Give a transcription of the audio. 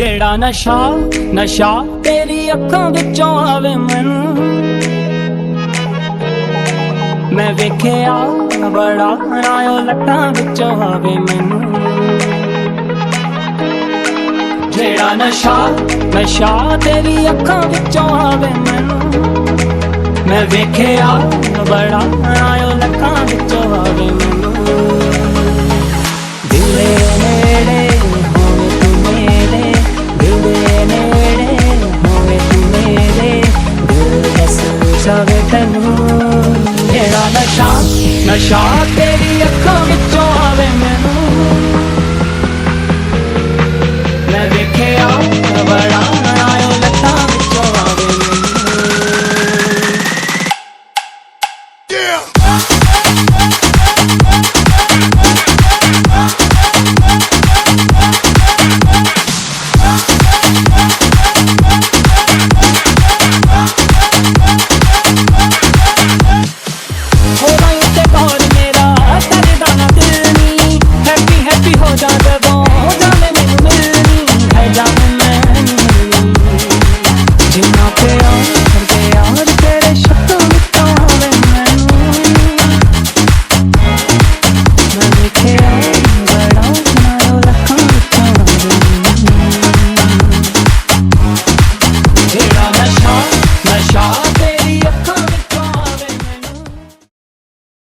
ਜਿਹੜਾ ਨਸ਼ਾ ਤੇਰੀ ਅੱਖਾਂ ਵਿੱਚੋਂ ਆਵੇ ਮੈਨੂੰ, ਮੈਂ ਵੇਖਿਆ ਬੜਾ ਰਾਇਓ ਲੱਟਾਂ ਵਿੱਚੋਂ ਆਵੇ ਮੈਨੂੰ। ਜਿਹੜਾ ਨਸ਼ਾ ਤੇਰੀ ਅੱਖਾਂ ਵਿੱਚੋਂ ਆਵੇ ਮੈਨੂੰ, ਮੈਂ ਵੇਖਿਆ ਬੜਾ ਰਾਇਓ ਲੱਟਾਂ ਵਿੱਚੋਂ ਆਵੇ ਮੈਨੂੰ। ਦਿਲ ਦੇ ਨੇੜੇ ਹੋਵੇ ਤੂੰ ਮੇਰੇ, ਦਿਲ ਦੇ ਨੇੜੇ ਹੋਵੇ ਤੂੰ ਮੇਰੇ, ਦਿਲ ਦੱਸ ਜਾਵੇ ਤੈਨੂੰ। ਜਿਹੜਾ ਨਸ਼ਾ